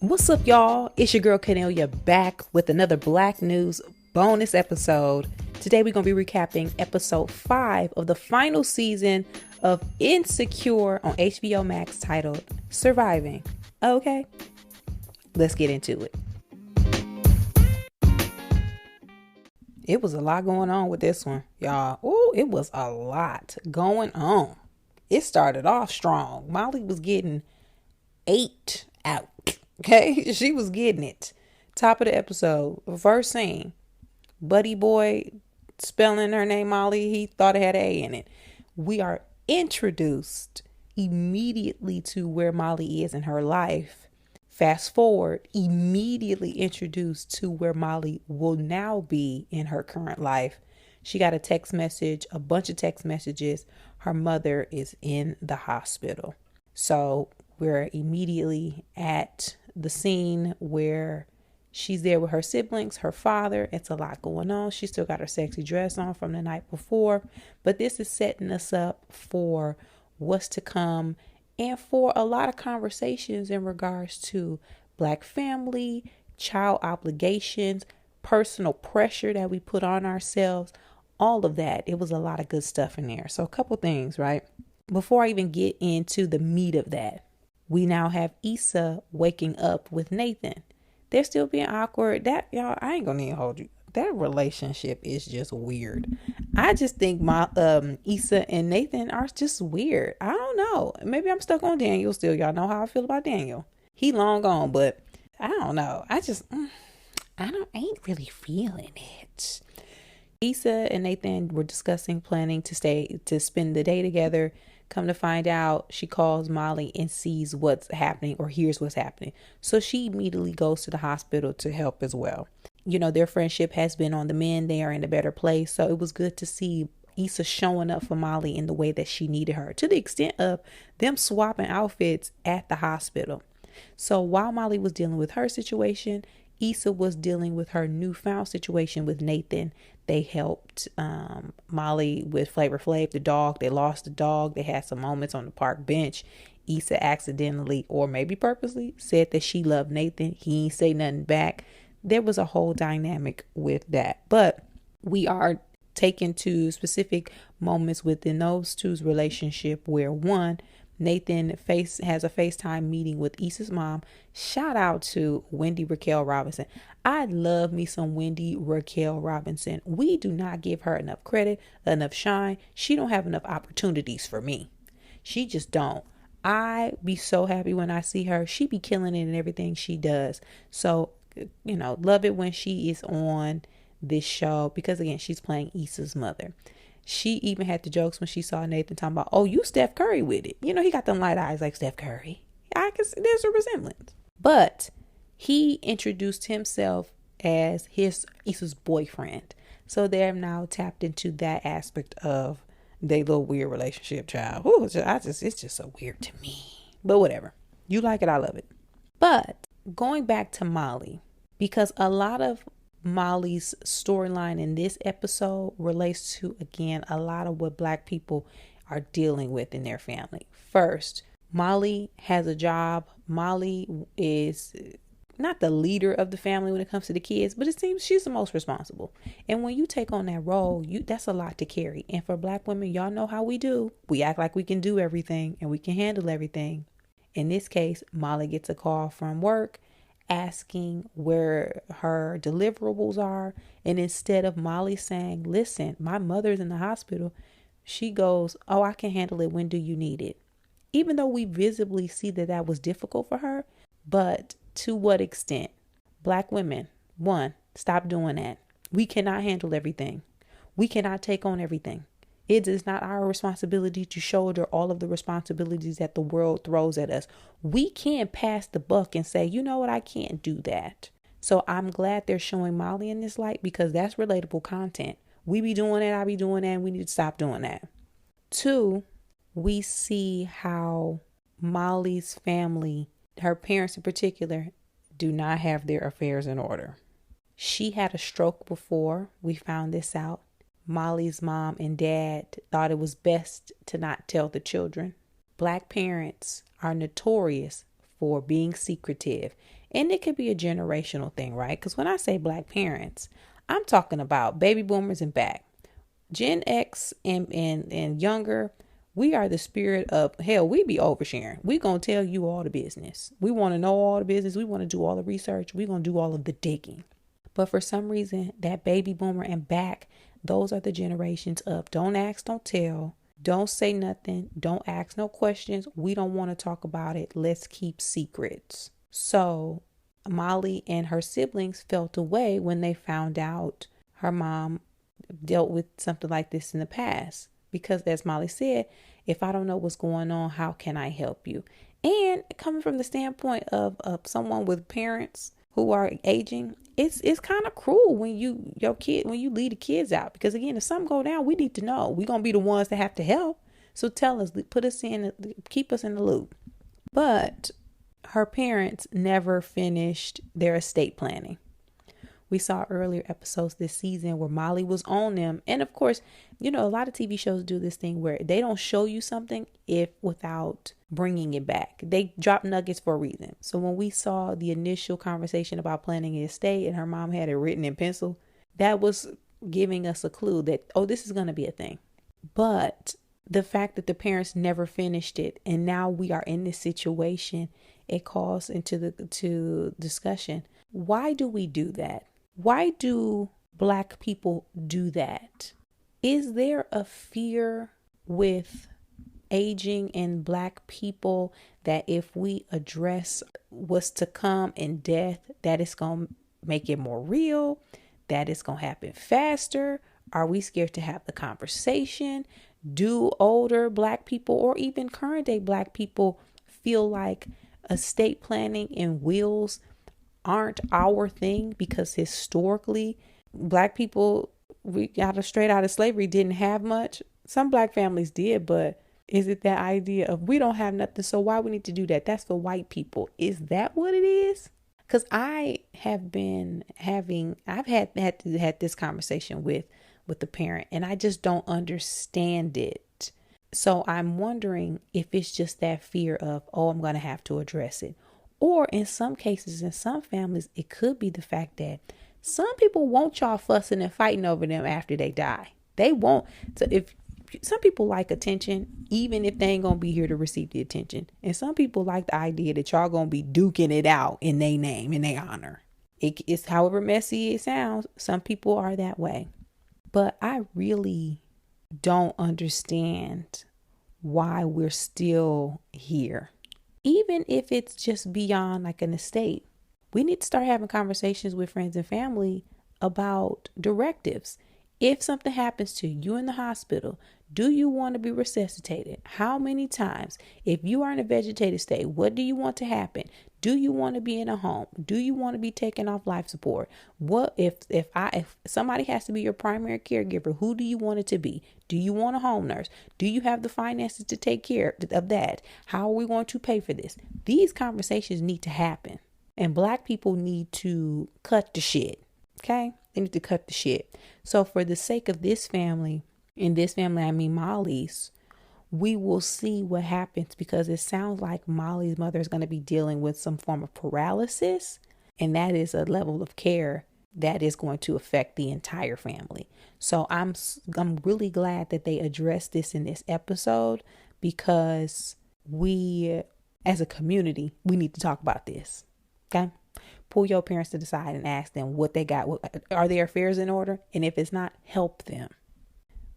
What's up, y'all? It's your girl Kennelia back with another Black News bonus episode. Today we're going to be recapping episode 5 of the final season of Insecure on HBO Max titled Surviving. Okay, let's get into it. It was a lot going on with this one, y'all. Oh, it was a lot going on. It started off strong. Molly was getting 8 out. Okay, she was getting it. Top of the episode, first scene, Buddy Boy spelling her name Molly. He thought it had an A in it. We are introduced immediately to where Molly is in her life. Fast forward, immediately introduced to where Molly will now be in her current life. She got a text message, a bunch of text messages. Her mother is in the hospital. So we're immediately at the scene where she's there with her siblings, her father. It's a lot going on. She still got her sexy dress on from the night before. But this is setting us up for what's to come and for a lot of conversations in regards to Black family, child obligations, personal pressure that we put on ourselves, all of that. It was a lot of good stuff in there. So a couple things, right? Before I even get into the meat of that, we now have Issa waking up with Nathan. They're still being awkward. That, y'all, I ain't gonna even hold you. That relationship is just weird. I just think my Issa and Nathan are just weird. I don't know. Maybe I'm stuck on Daniel still. Y'all know how I feel about Daniel. He long gone, but I don't know. I ain't really feeling it. Issa and Nathan were discussing planning to spend the day together. Come to find out, she calls Molly and sees what's happening or hears what's happening. So she immediately goes to the hospital to help as well. You know, their friendship has been on the mend. They are in a better place. So it was good to see Issa showing up for Molly in the way that she needed her, to the extent of them swapping outfits at the hospital. So while Molly was dealing with her situation, Issa was dealing with her newfound situation with Nathan. They helped Molly with Flavor Flav, the dog. They lost the dog. They had some moments on the park bench. Issa accidentally, or maybe purposely, said that she loved Nathan. He ain't say nothing back. There was a whole dynamic with that. But we are taken to specific moments within those two's relationship where one, Nathan has a FaceTime meeting with Issa's mom. Shout out to Wendy Raquel Robinson. I love me some Wendy Raquel Robinson. We do not give her enough credit, enough shine. She don't have enough opportunities for me. She just don't. I be so happy when I see her. She be killing it in everything she does. So, you know, love it when she is on this show because, again, she's playing Issa's mother. She even had the jokes when she saw Nathan talking about, oh, you Steph Curry with it. You know, he got them light eyes like Steph Curry. I can see there's a resemblance. But he introduced himself as Issa's boyfriend. So they're now tapped into that aspect of their little weird relationship, child. Ooh, it's just so weird to me. But whatever. You like it, I love it. But going back to Molly, because a lot of Molly's storyline in this episode relates to, again, a lot of what Black people are dealing with in their family. First, Molly has a job. Molly is not the leader of the family when it comes to the kids, but it seems she's the most responsible. And when you take on that role, that's a lot to carry. And for Black women, y'all know how we do. We act like we can do everything and we can handle everything. In this case, Molly gets a call from work asking where her deliverables are. And instead of Molly saying, listen, my mother's in the hospital, she goes, oh, I can handle it. When do you need it? Even though we visibly see that was difficult for her, but to what extent? Black women, one, stop doing that. We cannot handle everything. We cannot take on everything. It is not our responsibility to shoulder all of the responsibilities that the world throws at us. We can't pass the buck and say, you know what, I can't do that. So I'm glad they're showing Molly in this light because that's relatable content. We be doing it, I be doing that, and we need to stop doing that. Two, we see how Molly's family, her parents in particular, do not have their affairs in order. She had a stroke before we found this out. Molly's mom and dad thought it was best to not tell the children. Black parents are notorious for being secretive And it could be a generational thing, right? Because when I say Black parents, I'm talking about baby boomers and back. Gen X and younger, we are the spirit of hell. We be oversharing. We gonna tell you all the business. We want to know all the business. We want to do all the research. We gonna do all of the digging. But for some reason, that baby boomer and back, those are the generations of don't ask, don't tell, don't say nothing, don't ask no questions. We don't want to talk about it. Let's keep secrets. So Molly and her siblings felt away when they found out her mom dealt with something like this in the past. Because as Molly said, if I don't know what's going on, how can I help you? And coming from the standpoint of someone with parents who are aging, it's kind of cruel when you leave the kids out. Because again, if something go down, we need to know. We're gonna be the ones that have to help. So tell us, keep us in the loop. But her parents never finished their estate planning. We saw earlier episodes this season where Molly was on them. And of course, a lot of TV shows do this thing where they don't show you something without bringing it back. They drop nuggets for a reason. So when we saw the initial conversation about planning an estate and her mom had it written in pencil, that was giving us a clue that, this is going to be a thing. But the fact that the parents never finished it and now we are in this situation, it calls to discussion. Why do we do that? Why do Black people do that? Is there a fear with aging and Black people that if we address what's to come in death, that it's going to make it more real, that it's going to happen faster? Are we scared to have the conversation? Do older Black people or even current day Black people feel like estate planning and wills aren't our thing because historically Black people, we got straight out of slavery, didn't have much? Some Black families did, but is it that idea of we don't have nothing, so why we need to do that? That's for white people. Is that what it is? Because I have been I've had this conversation with the parent, and I just don't understand it. So I'm wondering if it's just that fear of, I'm going to have to address it. Or in some cases, in some families, it could be the fact that some people want y'all fussing and fighting over them after they die. They won't. So if some people like attention, even if they ain't going to be here to receive the attention. And some people like the idea that y'all going to be duking it out in their name, in their honor. It's however messy it sounds. Some people are that way. But I really don't understand why we're still here. Even if it's just beyond like an estate, we need to start having conversations with friends and family about directives. If something happens to you in the hospital, do you want to be resuscitated? How many times? If you are in a vegetative state, what do you want to happen? Do you want to be in a home? Do you want to be taken off life support? What if somebody has to be your primary caregiver, who do you want it to be? Do you want a home nurse? Do you have the finances to take care of that? How are we going to pay for this? These conversations need to happen. And Black people need to cut the shit. Okay? They need to cut the shit. So for the sake of this family, in this family, I mean Molly's, we will see what happens, because it sounds like Molly's mother is going to be dealing with some form of paralysis. And that is a level of care that is going to affect the entire family. So I'm really glad that they addressed this in this episode, because we, as a community, we need to talk about this. Okay? Pull your parents to the side and ask them what they got. Are their affairs in order? And if it's not, help them.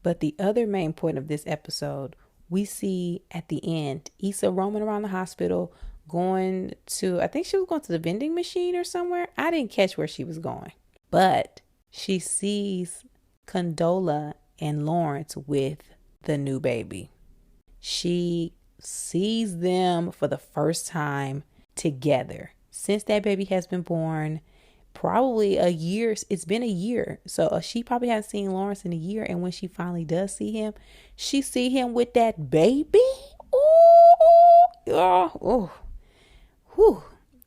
But the other main point of this episode, we see at the end, Issa roaming around the hospital, going to, I think she was going to the vending machine or somewhere. I didn't catch where she was going. But she sees Condola and Lawrence with the new baby. She sees them for the first time together. Since that baby has been born, probably a year. It's been a year. So she probably hasn't seen Lawrence in a year. And when she finally does see him, she see him with that baby. Oh. Whew.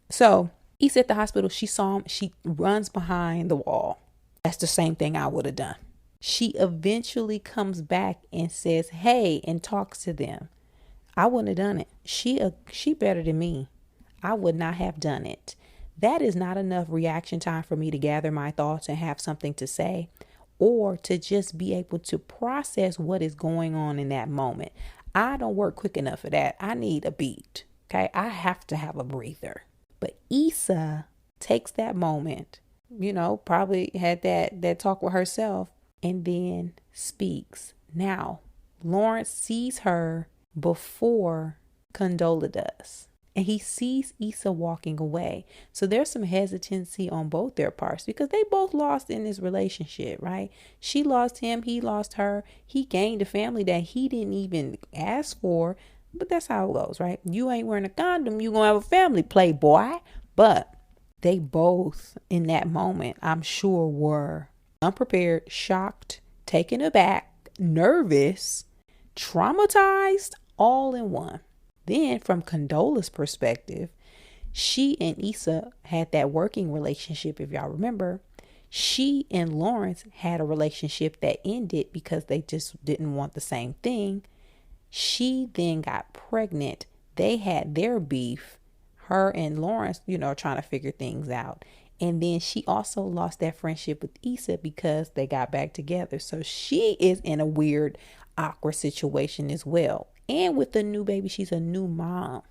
So he's at the hospital. She saw him. She runs behind the wall. That's the same thing I would have done. She eventually comes back and says, hey, and talks to them. I wouldn't have done it. She better than me. I would not have done it. that is not enough reaction time for me to gather my thoughts and have something to say, or to just be able to process what is going on in that moment. I don't work quick enough for that. I need a beat. Okay. I have to have a breather. But Issa takes that moment, probably had that talk with herself, and then speaks. Now, Lawrence sees her before Condola does. And he sees Issa walking away. So there's some hesitancy on both their parts because they both lost in this relationship, right? She lost him. He lost her. He gained a family that he didn't even ask for. But that's how it goes, right? You ain't wearing a condom, you gonna have a family, playboy. But they both, in that moment, I'm sure, were unprepared, shocked, taken aback, nervous, traumatized, all in one. Then from Condola's perspective, she and Issa had that working relationship. If y'all remember, she and Lawrence had a relationship that ended because they just didn't want the same thing. She then got pregnant. They had their beef, her and Lawrence, trying to figure things out. And then she also lost that friendship with Issa because they got back together. So she is in a weird, awkward situation as well. And with the new baby, she's a new mom.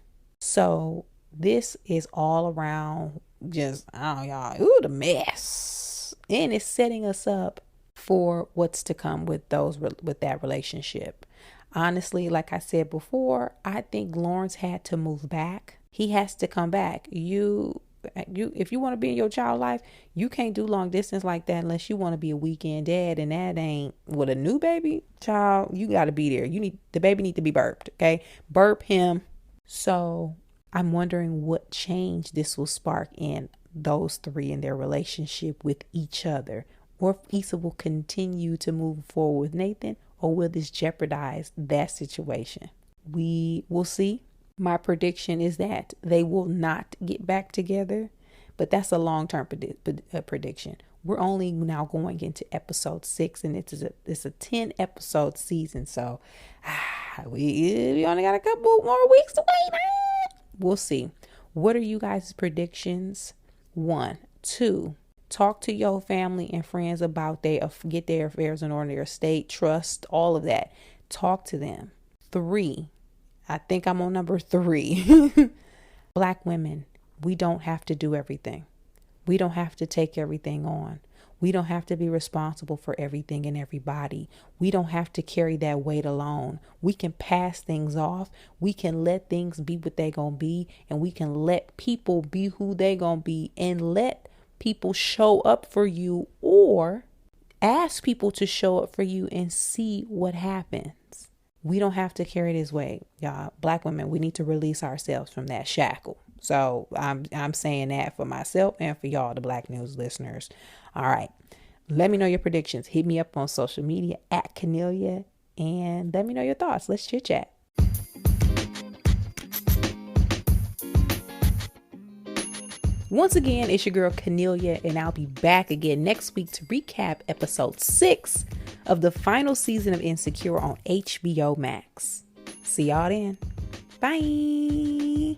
So this is all around just, the mess. And it's setting us up for what's to come with that relationship. Honestly, like I said before, I think Lawrence had to move back. He has to come back. If you want to be in your child life, you can't do long distance like that unless you want to be a weekend dad, and that ain't with a new baby child. You got to be there. The baby need to be burped. Okay. Burp him. So I'm wondering what change this will spark in those three in their relationship with each other, or if Issa will continue to move forward with Nathan, or will this jeopardize that situation? We will see. My prediction is that they will not get back together, but that's a long-term prediction. We're only now going into episode 6, and it's a 10-episode season, so we only got a couple more weeks to wait. We'll see. What are you guys' predictions? 1, 2. Talk to your family and friends about get their affairs in order, their estate, trust, all of that. Talk to them. 3. I think I'm on number 3. Black women, we don't have to do everything. We don't have to take everything on. We don't have to be responsible for everything and everybody. We don't have to carry that weight alone. We can pass things off. We can let things be what they gonna be, and we can let people be who they gonna be, and let people show up for you, or ask people to show up for you and see what happens. We don't have to carry this weight, y'all. Black women, we need to release ourselves from that shackle. So I'm saying that for myself and for y'all, the Black News listeners. All right. Let me know your predictions. Hit me up on social media at Kennelia and let me know your thoughts. Let's chit chat. Once again, it's your girl Kennelia, and I'll be back again next week to recap episode 6 of the final season of Insecure on HBO Max. See y'all then. Bye.